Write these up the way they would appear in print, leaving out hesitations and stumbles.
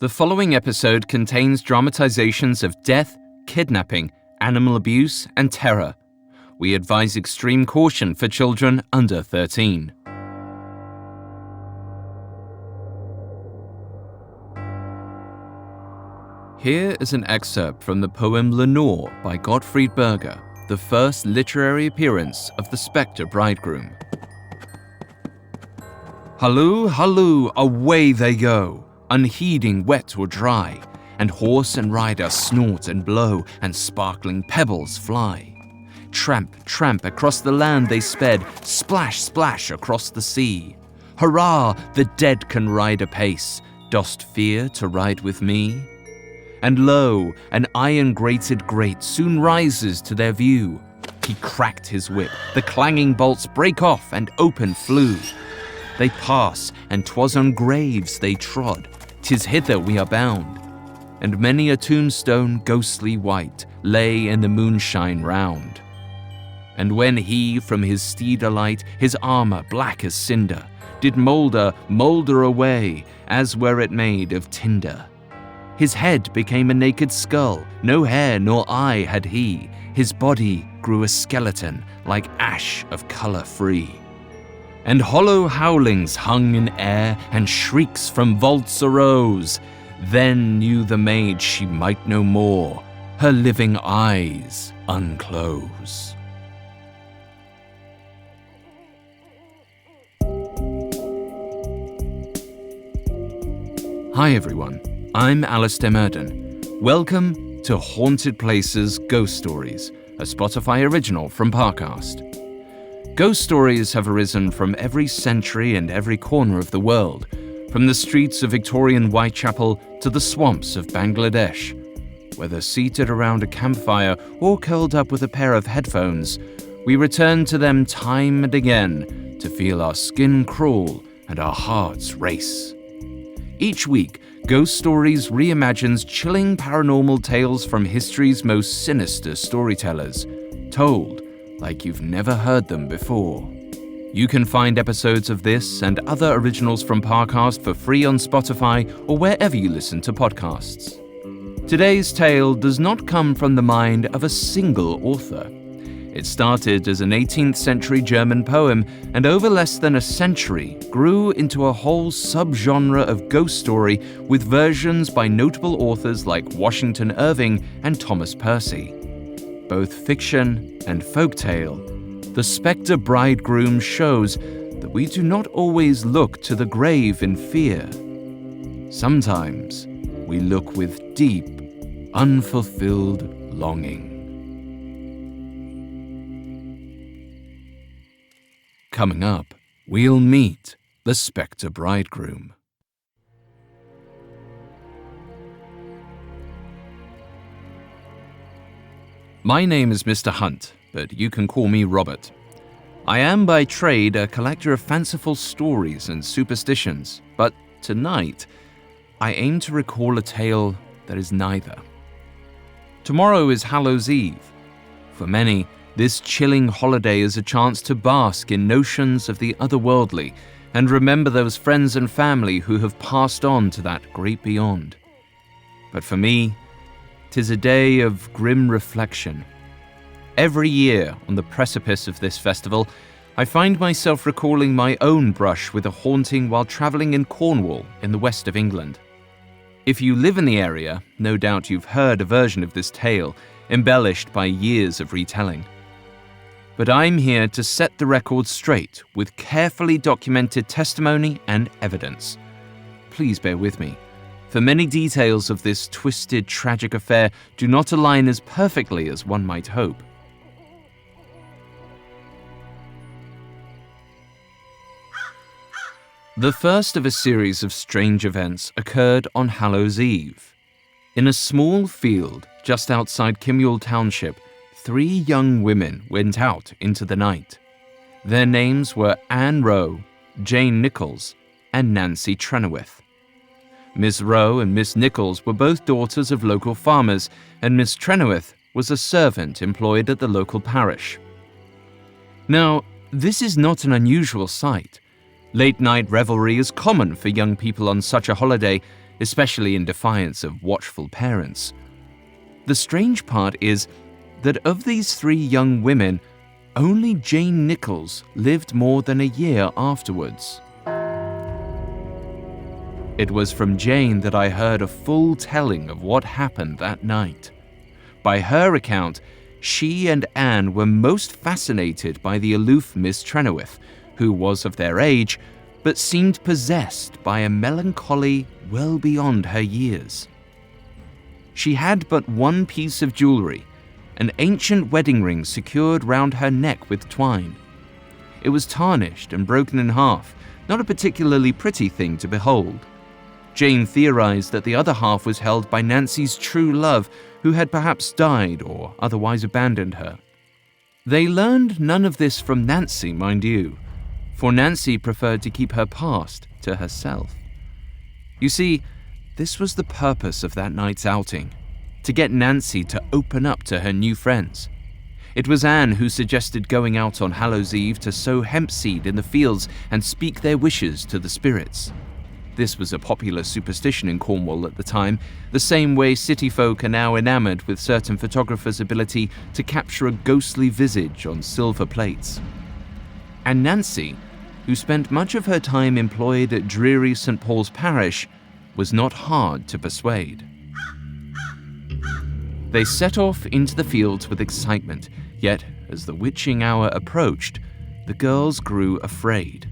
The following episode contains dramatizations of death, kidnapping, animal abuse, and terror. We advise extreme caution for children under 13. Here is an excerpt from the poem Lenore by Gottfried Berger, the first literary appearance of the Specter Bridegroom. Halloo, halloo, away they go, unheeding wet or dry, and horse and rider snort and blow, and sparkling pebbles fly. Tramp, tramp, across the land they sped, splash, splash, across the sea. Hurrah, the dead can ride apace, dost fear to ride with me? And lo, an iron-grated grate soon rises to their view. He cracked his whip, the clanging bolts break off and open flew. They pass, and 'twas on graves they trod, 'tis hither we are bound. And many a tombstone ghostly white lay in the moonshine round. And when he from his steed alight, his armour black as cinder, did moulder away, as were it made of tinder. His head became a naked skull, no hair nor eye had he, his body grew a skeleton, like ash of colour free. And hollow howlings hung in air, and shrieks from vaults arose. Then knew the maid she might no more, her living eyes unclose. Hi everyone, I'm Alistair Murden. Welcome to Haunted Places Ghost Stories, a Spotify original from Parcast. Ghost stories have arisen from every century and every corner of the world, from the streets of Victorian Whitechapel to the swamps of Bangladesh. Whether seated around a campfire or curled up with a pair of headphones, we return to them time and again to feel our skin crawl and our hearts race. Each week, Ghost Stories reimagines chilling paranormal tales from history's most sinister storytellers, told like you've never heard them before. You can find episodes of this and other originals from Parcast for free on Spotify or wherever you listen to podcasts. Today's tale does not come from the mind of a single author. It started as an 18th century German poem and over less than a century grew into a whole subgenre of ghost story with versions by notable authors like Washington Irving and Thomas Percy. Both fiction and folktale, the Specter Bridegroom shows that we do not always look to the grave in fear. Sometimes we look with deep, unfulfilled longing. Coming up, we'll meet the Specter Bridegroom. My name is Mr. Hunt, but you can call me Robert. I am by trade a collector of fanciful stories and superstitions, but tonight I aim to recall a tale that is neither. Tomorrow is Hallows Eve. For many, this chilling holiday is a chance to bask in notions of the otherworldly and remember those friends and family who have passed on to that great beyond. But for me, 'tis a day of grim reflection. Every year, on the precipice of this festival, I find myself recalling my own brush with a haunting while travelling in Cornwall in the west of England. If you live in the area, no doubt you've heard a version of this tale, embellished by years of retelling. But I'm here to set the record straight with carefully documented testimony and evidence. Please bear with me, for many details of this twisted, tragic affair do not align as perfectly as one might hope. The first of a series of strange events occurred on Hallows Eve. In a small field just outside Kimule Township, 3 young women went out into the night. Their names were Anne Rowe, Jane Nichols, and Nancy Trenoweth. Miss Rowe and Miss Nichols were both daughters of local farmers, and Miss Trenoweth was a servant employed at the local parish. Now, this is not an unusual sight. Late-night revelry is common for young people on such a holiday, especially in defiance of watchful parents. The strange part is that of these 3 young women, only Jane Nichols lived more than a year afterwards. It was from Jane that I heard a full telling of what happened that night. By her account, she and Anne were most fascinated by the aloof Miss Trenoweth, who was of their age, but seemed possessed by a melancholy well beyond her years. She had but one piece of jewelry, an ancient wedding ring secured round her neck with twine. It was tarnished and broken in half, not a particularly pretty thing to behold. Jane theorized that the other half was held by Nancy's true love, who had perhaps died or otherwise abandoned her. They learned none of this from Nancy, mind you, for Nancy preferred to keep her past to herself. You see, this was the purpose of that night's outing, to get Nancy to open up to her new friends. It was Anne who suggested going out on Hallows Eve to sow hemp seed in the fields and speak their wishes to the spirits. This was a popular superstition in Cornwall at the time, the same way city folk are now enamored with certain photographers' ability to capture a ghostly visage on silver plates. And Nancy, who spent much of her time employed at dreary St. Paul's Parish, was not hard to persuade. They set off into the fields with excitement, yet as the witching hour approached, the girls grew afraid.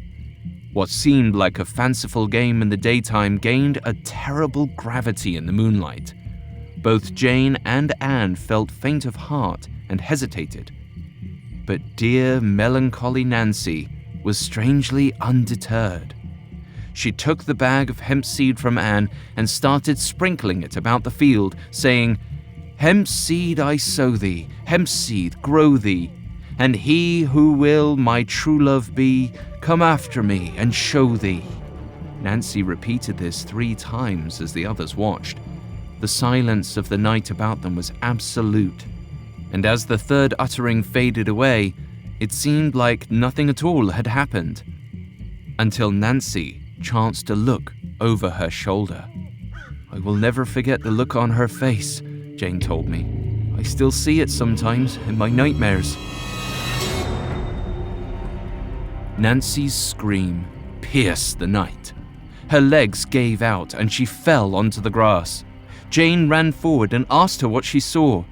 What seemed like a fanciful game in the daytime gained a terrible gravity in the moonlight. Both Jane and Anne felt faint of heart and hesitated. But dear, melancholy Nancy was strangely undeterred. She took the bag of hemp seed from Anne and started sprinkling it about the field, saying, "Hemp seed I sow thee, hemp seed grow thee, and he who will my true love be, come after me and show thee." Nancy repeated this 3 times as the others watched. The silence of the night about them was absolute, and as the 3rd uttering faded away, it seemed like nothing at all had happened, until Nancy chanced to look over her shoulder. "I will never forget the look on her face," Jane told me. "I still see it sometimes in my nightmares." Nancy's scream pierced the night. Her legs gave out and she fell onto the grass. Jane ran forward and asked her what she saw.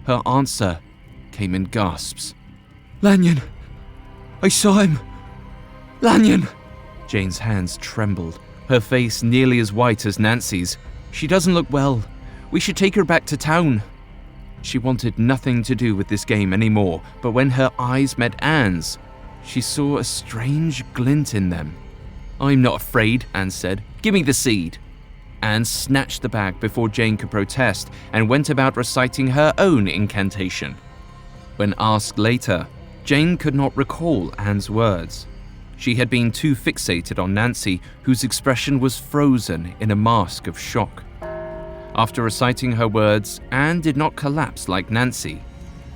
Her answer came in gasps. "Lanyon! I saw him! Lanyon!" Jane's hands trembled, her face nearly as white as Nancy's. "She doesn't look well. We should take her back to town." She wanted nothing to do with this game anymore, but when her eyes met Anne's, she saw a strange glint in them. "I'm not afraid," Anne said. "Give me the seed." Anne snatched the bag before Jane could protest and went about reciting her own incantation. When asked later, Jane could not recall Anne's words. She had been too fixated on Nancy, whose expression was frozen in a mask of shock. After reciting her words, Anne did not collapse like Nancy.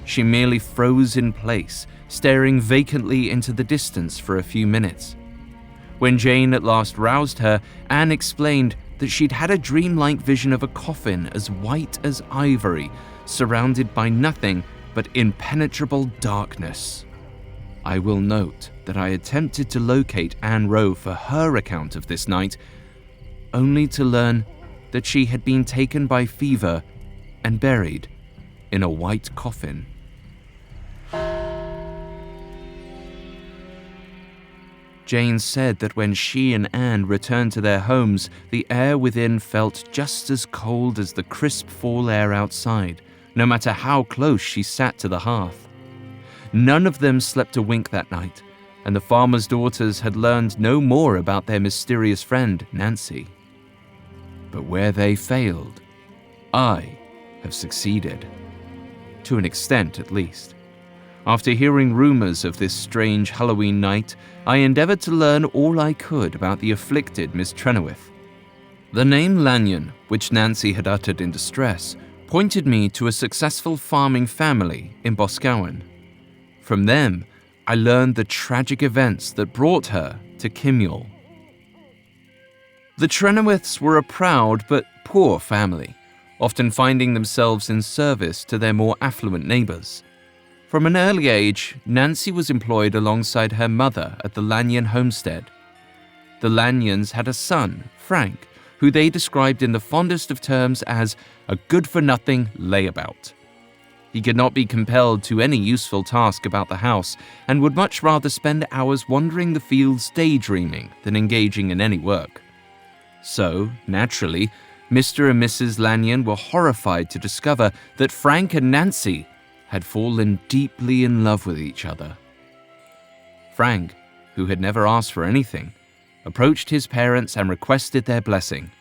She merely froze in place, staring vacantly into the distance for a few minutes. When Jane at last roused her, Anne explained that she'd had a dreamlike vision of a coffin as white as ivory, surrounded by nothing but impenetrable darkness. I will note that I attempted to locate Anne Rowe for her account of this night, only to learn that she had been taken by fever and buried in a white coffin. Jane said that when she and Anne returned to their homes, the air within felt just as cold as the crisp fall air outside, no matter how close she sat to the hearth. None of them slept a wink that night, and the farmer's daughters had learned no more about their mysterious friend, Nancy. But where they failed, I have succeeded. To an extent, at least. After hearing rumors of this strange Halloween night, I endeavored to learn all I could about the afflicted Miss Trenoweth. The name Lanyon, which Nancy had uttered in distress, pointed me to a successful farming family in Boscawen. From them, I learned the tragic events that brought her to Kimyall. The Trenowiths were a proud but poor family, often finding themselves in service to their more affluent neighbours. From an early age, Nancy was employed alongside her mother at the Lanyon homestead. The Lanyons had a son, Frank, who they described in the fondest of terms as a good-for-nothing layabout. He could not be compelled to any useful task about the house and would much rather spend hours wandering the fields daydreaming than engaging in any work. So, naturally, Mr. and Mrs. Lanyon were horrified to discover that Frank and Nancy had fallen deeply in love with each other. Frank, who had never asked for anything, approached his parents and requested their blessing.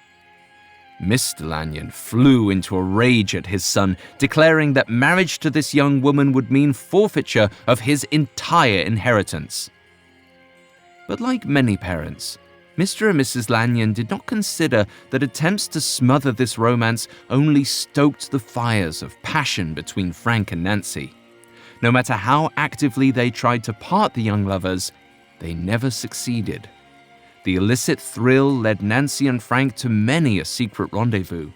Mr. Lanyon flew into a rage at his son, declaring that marriage to this young woman would mean forfeiture of his entire inheritance. But like many parents, Mr. and Mrs. Lanyon did not consider that attempts to smother this romance only stoked the fires of passion between Frank and Nancy. No matter how actively they tried to part the young lovers, they never succeeded. The illicit thrill led Nancy and Frank to many a secret rendezvous.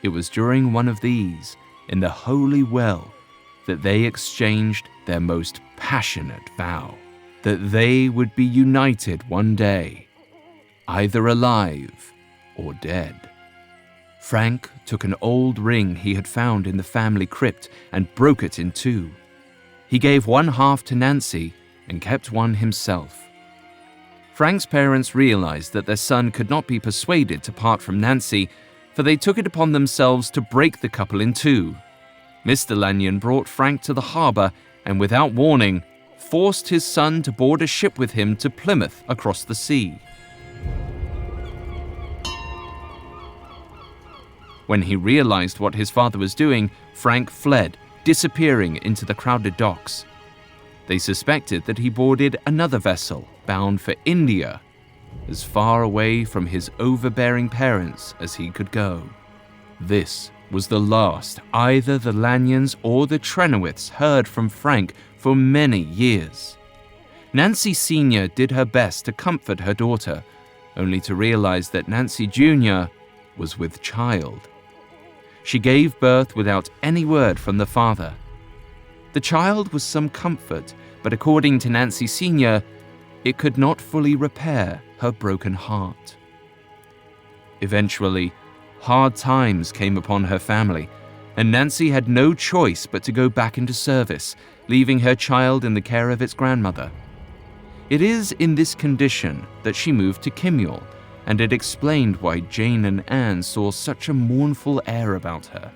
It was during one of these, in the holy well, that they exchanged their most passionate vow, that they would be united one day, either alive or dead. Frank took an old ring he had found in the family crypt and broke it in two. He gave one half to Nancy and kept one himself. Frank's parents realized that their son could not be persuaded to part from Nancy, for they took it upon themselves to break the couple in two. Mr. Lanyon brought Frank to the harbor and, without warning, forced his son to board a ship with him to Plymouth across the sea. When he realized what his father was doing, Frank fled, disappearing into the crowded docks. They suspected that he boarded another vessel bound for India, as far away from his overbearing parents as he could go. This was the last either the Lanyons or the Trenowiths heard from Frank for many years. Nancy Sr. did her best to comfort her daughter, only to realize that Nancy Jr. was with child. She gave birth without any word from the father. The child was some comfort, but according to Nancy Sr., it could not fully repair her broken heart. Eventually, hard times came upon her family, and Nancy had no choice but to go back into service, leaving her child in the care of its grandmother. It is in this condition that she moved to Kimule, and it explained why Jane and Anne saw such a mournful air about her.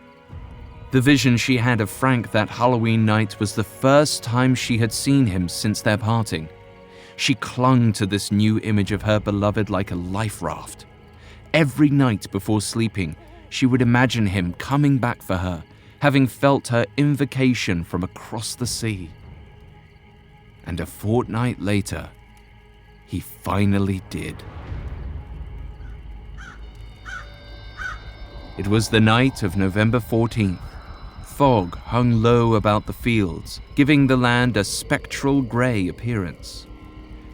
The vision she had of Frank that Halloween night was the first time she had seen him since their parting. She clung to this new image of her beloved like a life raft. Every night before sleeping, she would imagine him coming back for her, having felt her invocation from across the sea. And a fortnight later, he finally did. It was the night of November 14th. Fog hung low about the fields, giving the land a spectral grey appearance.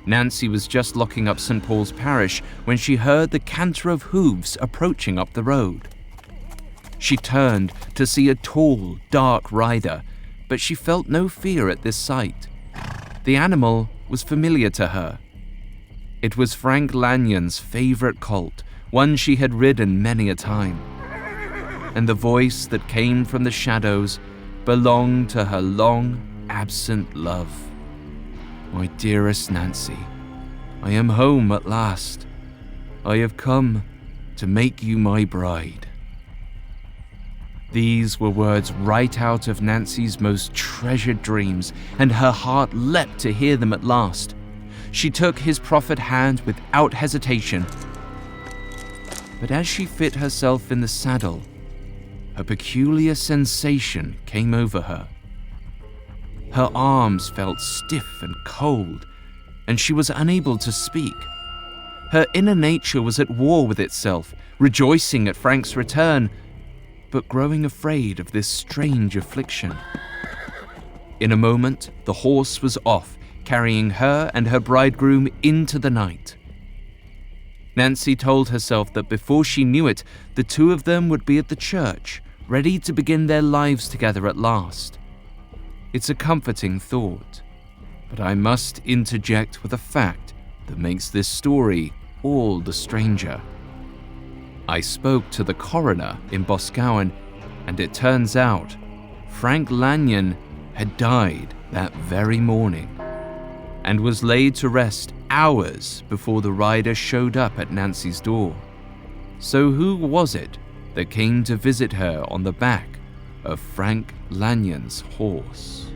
Nancy was just locking up St. Paul's Parish when she heard the canter of hooves approaching up the road. She turned to see a tall, dark rider, but she felt no fear at this sight. The animal was familiar to her. It was Frank Lanyon's favorite colt, one she had ridden many a time. And the voice that came from the shadows belonged to her long-absent love. My dearest Nancy, I am home at last. I have come to make you my bride. These were words right out of Nancy's most treasured dreams, and her heart leapt to hear them at last. She took his proffered hand without hesitation. But as she fit herself in the saddle, a peculiar sensation came over her. Her arms felt stiff and cold, and she was unable to speak. Her inner nature was at war with itself, rejoicing at Frank's return, but growing afraid of this strange affliction. In a moment, the horse was off, carrying her and her bridegroom into the night. Nancy told herself that before she knew it, the two of them would be at the church, ready to begin their lives together at last. It's a comforting thought, but I must interject with a fact that makes this story all the stranger. I spoke to the coroner in Boscawen, and it turns out Frank Lanyon had died that very morning and was laid to rest hours before the rider showed up at Nancy's door. So who was it that came to visit her on the back of Frank Lanyon's horse?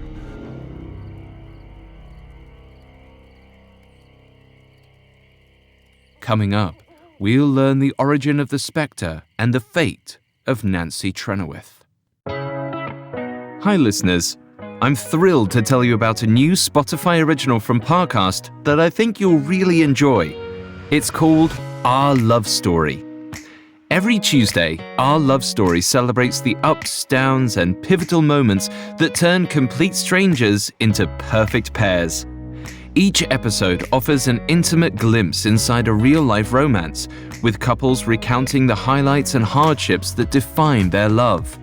Coming up, we'll learn the origin of the spectre and the fate of Nancy Trenoweth. Hi listeners, I'm thrilled to tell you about a new Spotify original from Parcast that I think you'll really enjoy. It's called Our Love Story. Every Tuesday, Our Love Story celebrates the ups, downs, and pivotal moments that turn complete strangers into perfect pairs. Each episode offers an intimate glimpse inside a real-life romance, with couples recounting the highlights and hardships that define their love.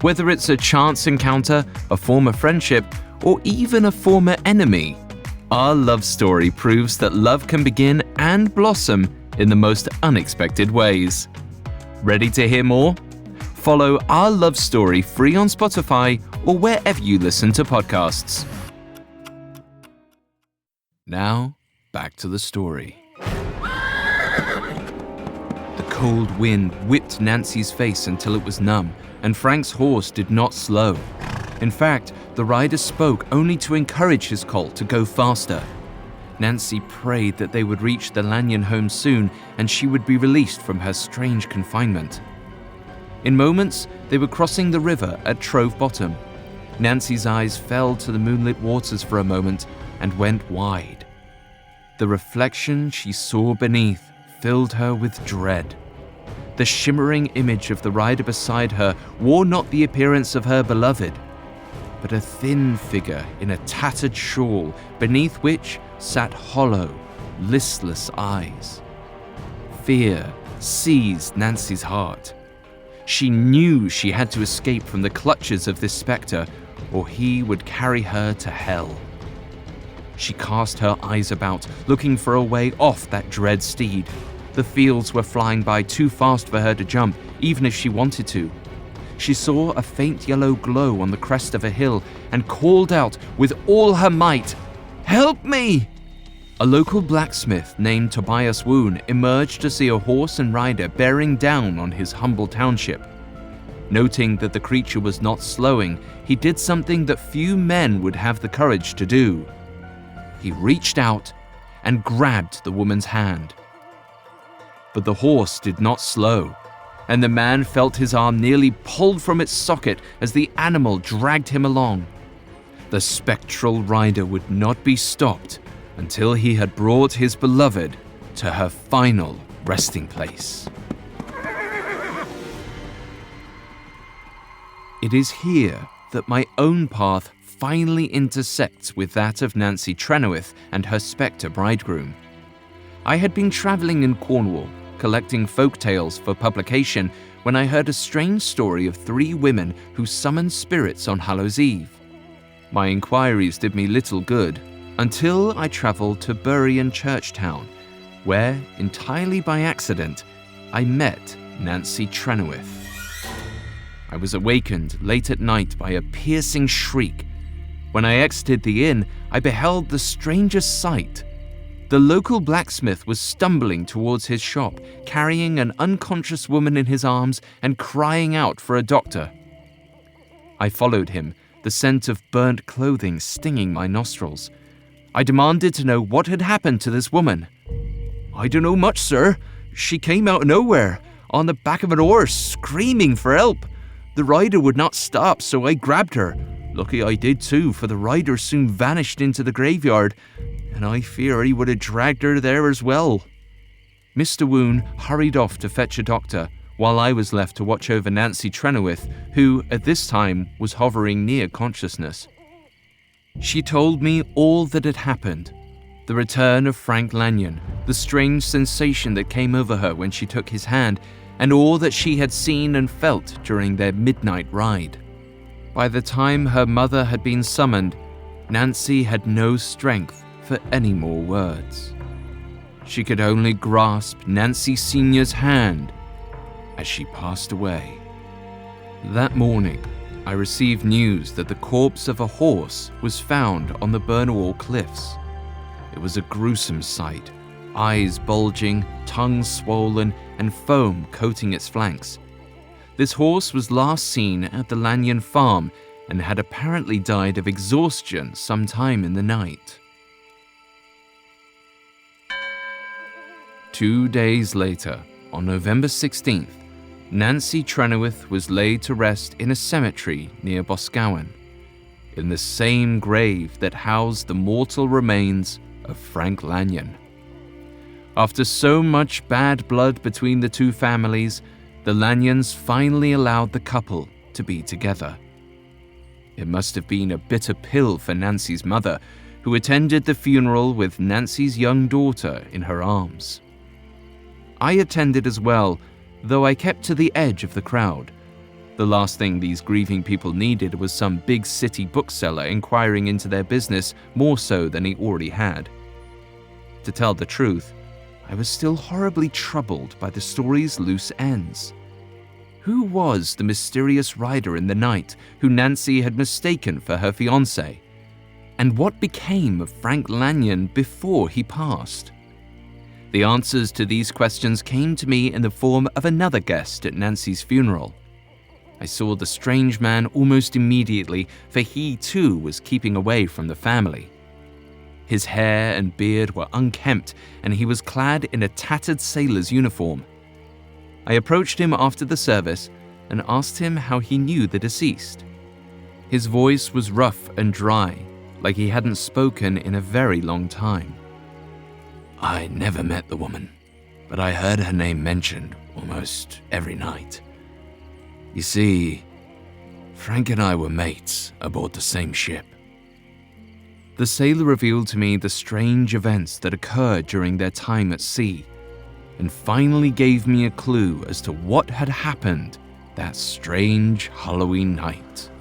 Whether it's a chance encounter, a former friendship, or even a former enemy, Our Love Story proves that love can begin and blossom in the most unexpected ways. Ready to hear more? Follow Our Love Story free on Spotify or wherever you listen to podcasts. Now, back to the story. The cold wind whipped Nancy's face until it was numb, and Frank's horse did not slow. In fact, the rider spoke only to encourage his colt to go faster. Nancy prayed that they would reach the Lanyon home soon and she would be released from her strange confinement. In moments, they were crossing the river at Trove Bottom. Nancy's eyes fell to the moonlit waters for a moment and went wide. The reflection she saw beneath filled her with dread. The shimmering image of the rider beside her wore not the appearance of her beloved, but a thin figure in a tattered shawl beneath which sat hollow, listless eyes. Fear seized Nancy's heart. She knew she had to escape from the clutches of this spectre, or he would carry her to hell. She cast her eyes about, looking for a way off that dread steed. The fields were flying by too fast for her to jump, even if she wanted to. She saw a faint yellow glow on the crest of a hill and called out with all her might, "Help me!" A local blacksmith named Tobias Woon emerged to see a horse and rider bearing down on his humble township. Noting that the creature was not slowing, he did something that few men would have the courage to do. He reached out and grabbed the woman's hand. But the horse did not slow, and the man felt his arm nearly pulled from its socket as the animal dragged him along. The spectral rider would not be stopped until he had brought his beloved to her final resting place. It is here that my own path finally intersects with that of Nancy Trenoweth and her Specter Bridegroom. I had been travelling in Cornwall, collecting folk tales for publication, when I heard a strange story of 3 women who summoned spirits on Hallows Eve. My inquiries did me little good, until I travelled to Bury in Churchtown, where, entirely by accident, I met Nancy Trenoweth. I was awakened late at night by a piercing shriek. When I exited the inn, I beheld the strangest sight. The local blacksmith was stumbling towards his shop, carrying an unconscious woman in his arms and crying out for a doctor. I followed him, the scent of burnt clothing stinging my nostrils. I demanded to know what had happened to this woman. "I don't know much, sir. She came out of nowhere, on the back of an horse, screaming for help. The rider would not stop, so I grabbed her. Lucky I did too, for the rider soon vanished into the graveyard, and I fear he would have dragged her there as well." Mr. Woon hurried off to fetch a doctor, while I was left to watch over Nancy Trenoweth, who, at this time, was hovering near consciousness. She told me all that had happened, The return of Frank Lanyon, the strange sensation that came over her when she took his hand, and all that she had seen and felt during their midnight ride. By the time her mother had been summoned, Nancy had no strength for any more words. She could only grasp Nancy Sr.'s hand as she passed away. That morning, I received news that the corpse of a horse was found on the Burnwall cliffs. It was a gruesome sight, eyes bulging, tongue swollen, and foam coating its flanks. This horse was last seen at the Lanyon farm and had apparently died of exhaustion sometime in the night. 2 days later, on November 16th, Nancy Trenoweth was laid to rest in a cemetery near Boscawen, in the same grave that housed the mortal remains of Frank Lanyon. After so much bad blood between the two families, the Lanyons finally allowed the couple to be together. It must have been a bitter pill for Nancy's mother, who attended the funeral with Nancy's young daughter in her arms. I attended as well, though I kept to the edge of the crowd. The last thing these grieving people needed was some big city bookseller inquiring into their business more so than he already had. To tell the truth, I was still horribly troubled by the story's loose ends. Who was the mysterious rider in the night who Nancy had mistaken for her fiancé? And what became of Frank Lanyon before he passed? The answers to these questions came to me in the form of another guest at Nancy's funeral. I saw the strange man almost immediately, for he too was keeping away from the family. His hair and beard were unkempt, and he was clad in a tattered sailor's uniform. I approached him after the service and asked him how he knew the deceased. His voice was rough and dry, like he hadn't spoken in a very long time. I never met the woman, but I heard her name mentioned almost every night. You see, Frank and I were mates aboard the same ship. The sailor revealed to me the strange events that occurred during their time at sea, and finally gave me a clue as to what had happened that strange Halloween night.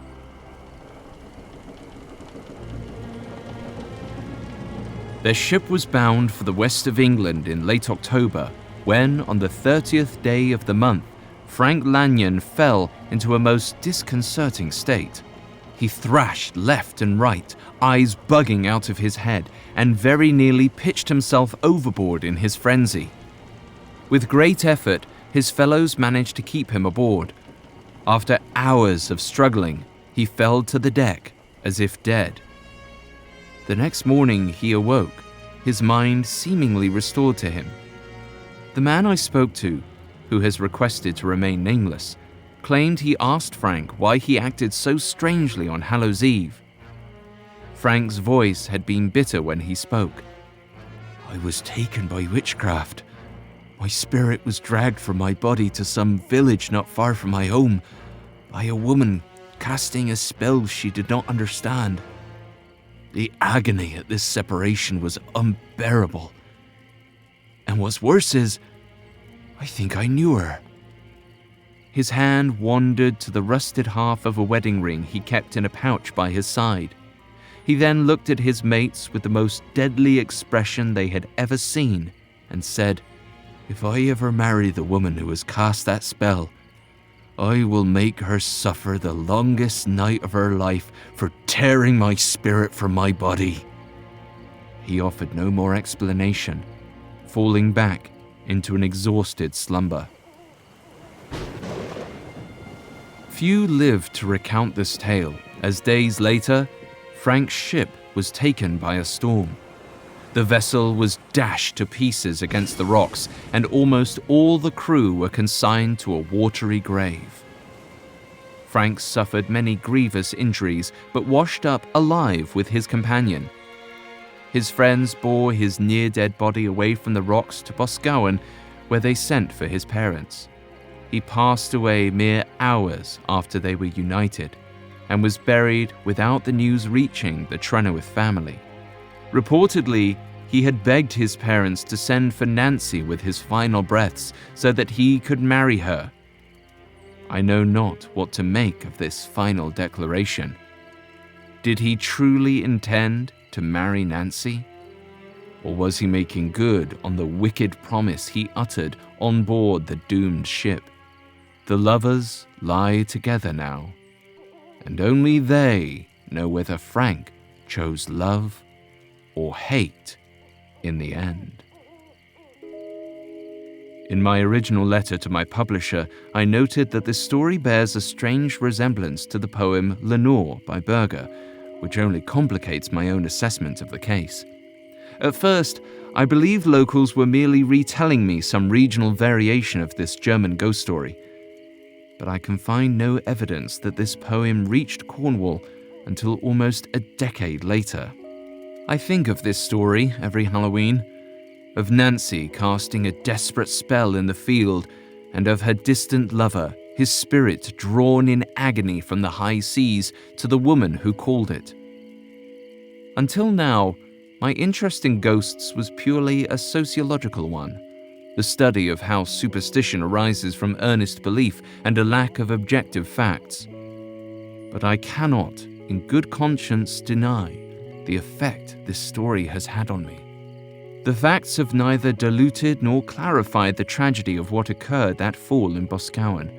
Their ship was bound for the west of England in late October, when, on the 30th day of the month, Frank Lanyon fell into a most disconcerting state. He thrashed left and right, eyes bugging out of his head, and very nearly pitched himself overboard in his frenzy. With great effort, his fellows managed to keep him aboard. After hours of struggling, he fell to the deck as if dead. The next morning he awoke, his mind seemingly restored to him. The man I spoke to, who has requested to remain nameless, claimed he asked Frank why he acted so strangely on Hallows Eve. Frank's voice had been bitter when he spoke. I was taken by witchcraft. My spirit was dragged from my body to some village not far from my home by a woman casting a spell she did not understand. The agony at this separation was unbearable. And what's worse is, I think I knew her. His hand wandered to the rusted half of a wedding ring he kept in a pouch by his side. He then looked at his mates with the most deadly expression they had ever seen and said, If I ever marry the woman who has cast that spell, I will make her suffer the longest night of her life for tearing my spirit from my body. He offered no more explanation, falling back into an exhausted slumber. Few lived to recount this tale, as days later, Frank's ship was taken by a storm. The vessel was dashed to pieces against the rocks, and almost all the crew were consigned to a watery grave. Frank suffered many grievous injuries, but washed up alive with his companion. His friends bore his near-dead body away from the rocks to Boscawen, where they sent for his parents. He passed away mere hours after they were united, and was buried without the news reaching the Trenoweth family. Reportedly, he had begged his parents to send for Nancy with his final breaths so that he could marry her. I know not what to make of this final declaration. Did he truly intend to marry Nancy? Or was he making good on the wicked promise he uttered on board the doomed ship? The lovers lie together now, and only they know whether Frank chose love or hate in the end. In my original letter to my publisher, I noted that this story bears a strange resemblance to the poem Lenore by Berger, which only complicates my own assessment of the case. At first, I believed locals were merely retelling me some regional variation of this German ghost story, but I can find no evidence that this poem reached Cornwall until almost a decade later. I think of this story every Halloween, of Nancy casting a desperate spell in the field, and of her distant lover, his spirit drawn in agony from the high seas to the woman who called it. Until now, my interest in ghosts was purely a sociological one, the study of how superstition arises from earnest belief and a lack of objective facts. But I cannot, in good conscience, deny the effect this story has had on me. The facts have neither diluted nor clarified the tragedy of what occurred that fall in Boscawen.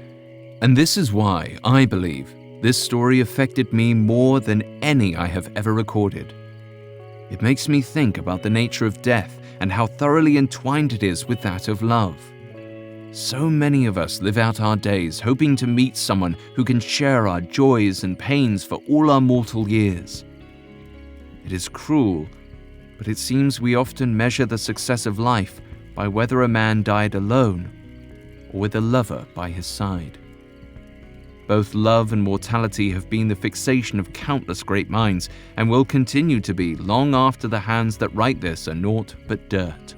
And this is why I believe this story affected me more than any I have ever recorded. It makes me think about the nature of death and how thoroughly entwined it is with that of love. So many of us live out our days hoping to meet someone who can share our joys and pains for all our mortal years. It is cruel, but it seems we often measure the success of life by whether a man died alone or with a lover by his side. Both love and mortality have been the fixation of countless great minds and will continue to be long after the hands that write this are naught but dirt.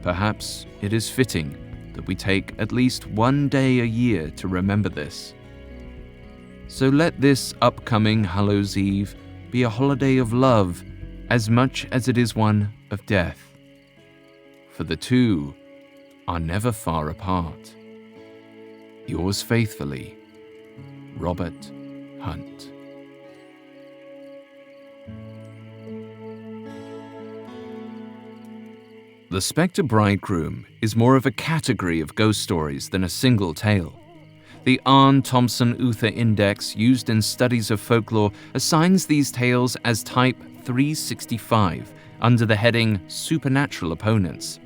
Perhaps it is fitting that we take at least one day a year to remember this. So let this upcoming Hallows Eve be a holiday of love as much as it is one of death, for the two are never far apart. Yours faithfully, Robert Hunt. The Specter Bridegroom is more of a category of ghost stories than a single tale. The Arne Thompson Uther Index, used in studies of folklore, assigns these tales as type 365 under the heading Supernatural Opponents.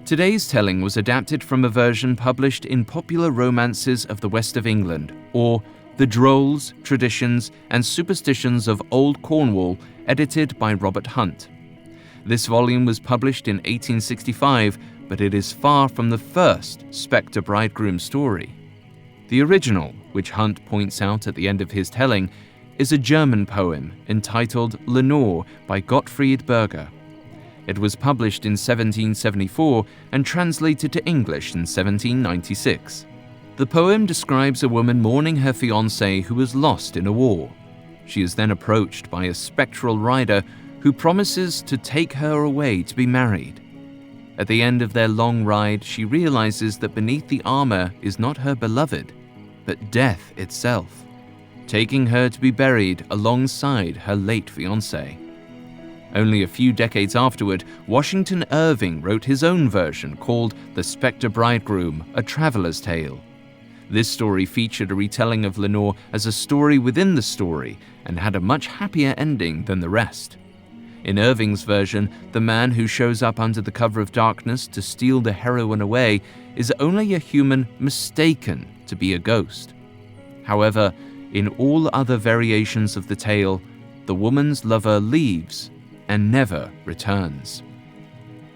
Today's telling was adapted from a version published in Popular Romances of the West of England, or The Drolls, Traditions and Superstitions of Old Cornwall, edited by Robert Hunt. This volume was published in 1865, but it is far from the first Specter Bridegroom story. The original, which Hunt points out at the end of his telling, is a German poem entitled Lenore by Gottfried Berger. It was published in 1774 and translated to English in 1796. The poem describes a woman mourning her fiancé who was lost in a war. She is then approached by a spectral rider who promises to take her away to be married. At the end of their long ride, she realizes that beneath the armor is not her beloved, but death itself, taking her to be buried alongside her late fiancé. Only a few decades afterward, Washington Irving wrote his own version called The Specter Bridegroom, A Traveler's Tale. This story featured a retelling of Lenore as a story within the story and had a much happier ending than the rest. In Irving's version, the man who shows up under the cover of darkness to steal the heroine away is only a human mistaken to be a ghost. However, in all other variations of the tale, the woman's lover leaves and never returns.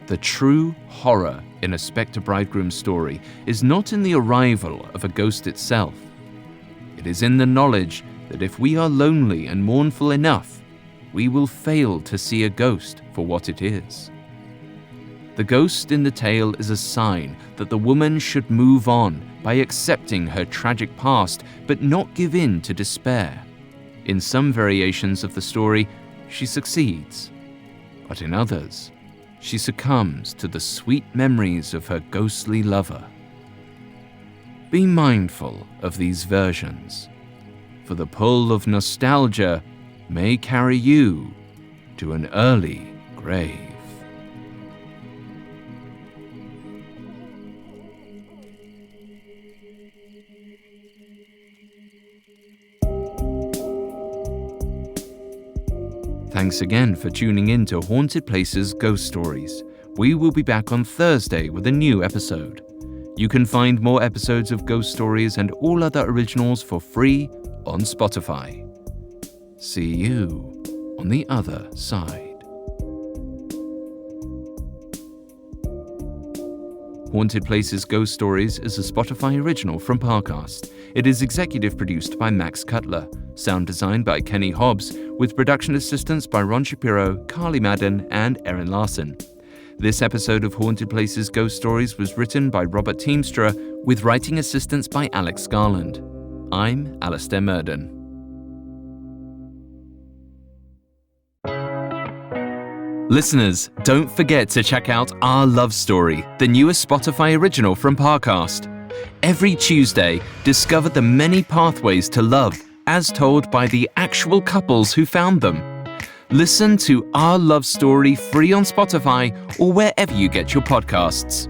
The true horror in a Specter Bridegroom story is not in the arrival of a ghost itself. It is in the knowledge that if we are lonely and mournful enough, we will fail to see a ghost for what it is. The ghost in the tale is a sign that the woman should move on by accepting her tragic past, but not give in to despair. In some variations of the story, she succeeds. but in others, she succumbs to the sweet memories of her ghostly lover. Be mindful of these versions, for the pull of nostalgia may carry you to an early grave. Thanks again for tuning in to Haunted Places Ghost Stories. We will be back on Thursday with a new episode. You can find more episodes of Ghost Stories and all other originals for free on Spotify. See you on the other side. Haunted Places Ghost Stories is a Spotify original from Parcast. It is executive produced by Max Cutler, sound designed by Kenny Hobbs, with production assistance by Ron Shapiro, Carly Madden, and Erin Larson. This episode of Haunted Places Ghost Stories was written by Robert Teamstra, with writing assistance by Alex Garland. I'm Alistair Murden. Listeners, don't forget to check out Our Love Story, the newest Spotify original from Parcast. Every Tuesday, discover the many pathways to love, as told by the actual couples who found them. Listen to Our Love Story free on Spotify or wherever you get your podcasts.